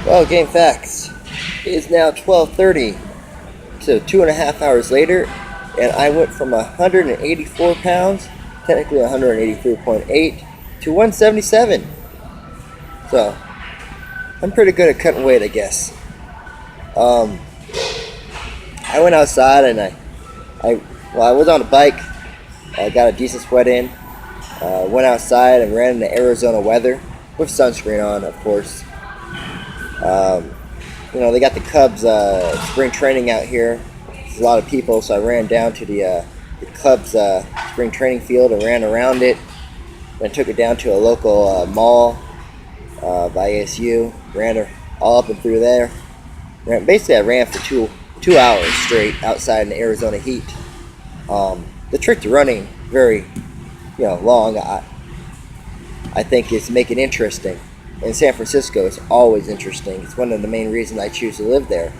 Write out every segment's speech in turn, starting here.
Well, game facts. It is now 12:30, so 2.5 hours later, and I went from 184 pounds, technically 183.8, to 177. So I'm pretty good at cutting weight, I guess. Um, I went outside and I, well, I was on a bike. I got a decent sweat in. Went outside and ran in the Arizona weather with sunscreen on, of course. Um, they got the Cubs spring training out here. There's a lot of people, so I ran down to the Cubs spring training field and ran around it. Then took it down to a local mall by ASU. Ran all up and through there. Basically, I ran for two hours straight outside in the Arizona heat. The trick to running very long, I think, is make it interesting. In San Francisco, it's always interesting. It's one of the main reasons I choose to live there.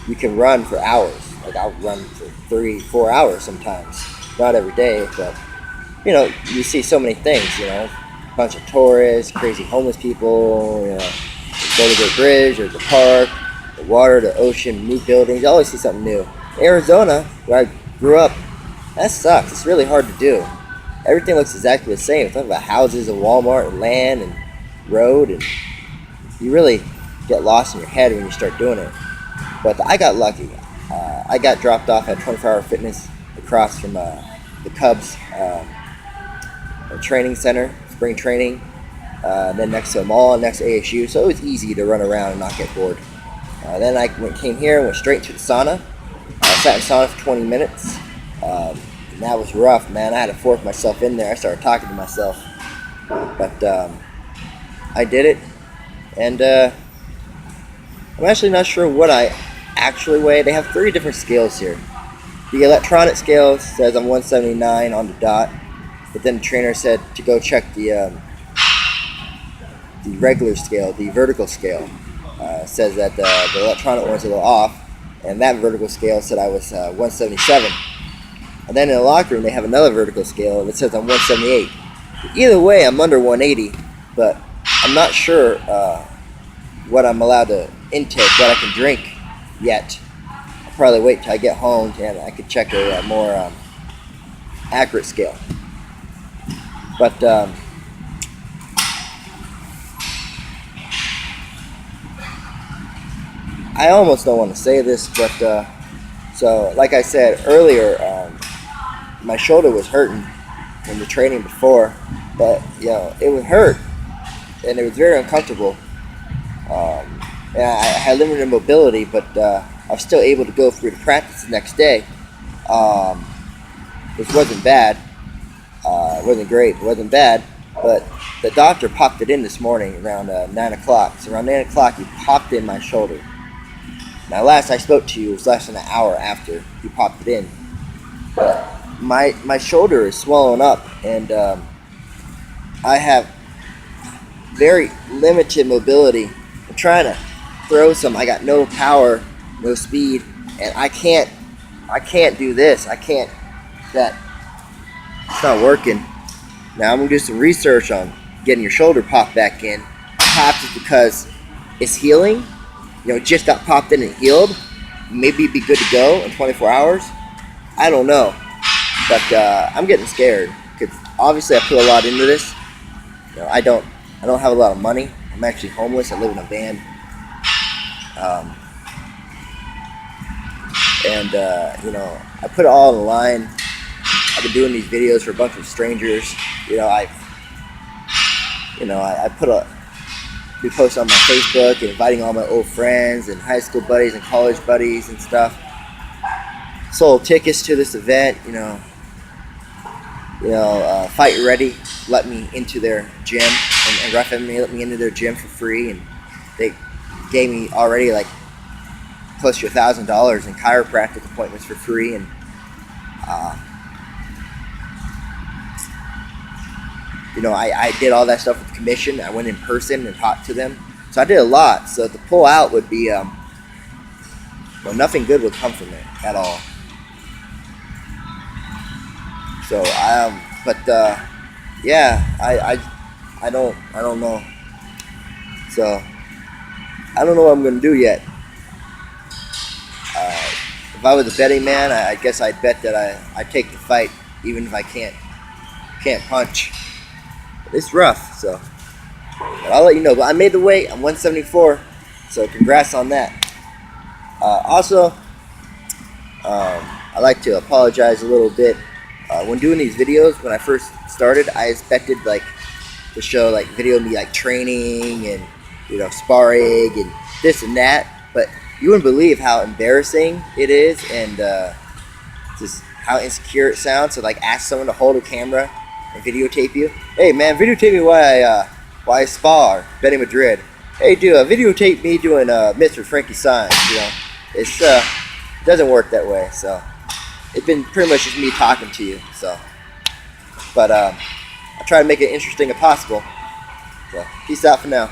You can run for hours. Like, I'll run for 3-4 hours sometimes. Not every day, but you see so many things. A bunch of tourists, crazy homeless people. Go to the bridge or the park, the water, the ocean, new buildings. You always see something new. Arizona, where I grew up, that sucks. It's really hard to do. Everything looks exactly the same. It's talking about houses and Walmart and land and road, and you really get lost in your head when you start doing it. But I got lucky. I got dropped off at 24-Hour Fitness across from the Cubs training center, spring training, then next to a mall, next to ASU, so it was easy to run around and not get bored. Then I came here and went straight to the sauna. I sat in the sauna for 20 minutes. And that was rough, man. I had to force myself in there. I started talking to myself. But I did it. And I'm actually not sure what I actually weigh. They have 3 different scales here. The electronic scale says I'm 179 on the dot. But then the trainer said to go check the regular scale, the vertical scale. Says that the electronic one's a little off. And that vertical scale said I was 177. And then in the locker room, they have another vertical scale that says I'm 178. Either way, I'm under 180, but I'm not sure what I'm allowed to intake, what I can drink yet. I'll probably wait till I get home and I can check a more accurate scale. But I almost don't want to say this, but so like I said earlier, my shoulder was hurting in the training before, but it would hurt and it was very uncomfortable. And I had limited mobility, but I was still able to go through the practice the next day, which wasn't bad. It wasn't great, it wasn't bad, but the doctor popped it in this morning around 9 o'clock. So around 9 o'clock, he popped in my shoulder. Now, last I spoke to you was less than an hour after he popped it in. But my shoulder is swollen up, and I have very limited mobility. I'm trying to throw some. I got no power, no speed, and I can't do this. I can't. It's not working. Now I'm gonna do some research on getting your shoulder popped back in. Perhaps it's because it's healing. It just got popped in and healed. Maybe it'd be good to go in 24 hours. I don't know. But I'm getting scared because obviously I put a lot into this. I don't have a lot of money. I'm actually homeless. I live in a van. I put it all on the line. I've been doing these videos for a bunch of strangers. I we post on my Facebook and inviting all my old friends and high school buddies and college buddies and stuff. Sold tickets to this event. Fight Ready let me into their gym, and Rough MMA let me into their gym for free, and they gave me already like close to $1,000 in chiropractic appointments for free, and I did all that stuff with commission. I went in person and talked to them, so I did a lot. So to pull out would be nothing good would come from it at all. So I don't know. So I don't know what I'm gonna do yet. If I was a betting man, I guess I'd bet that I take the fight, even if I can't punch. But it's rough, so. But I'll let you know. But I made the weight. I'm 174, so congrats on that. Also, I like to apologize a little bit. When doing these videos, when I first started, I expected like to show like video of me like training and sparring and this and that, but you wouldn't believe how embarrassing it is and just how insecure it sounds to like ask someone to hold a camera and videotape you. Hey man, videotape me while I spar Benny Madrid. Hey dude, videotape me doing Mr. Frankie Saenz. It's doesn't work that way. So it's been pretty much just me talking to you. So, but I try to make it interesting as possible. So peace out for now.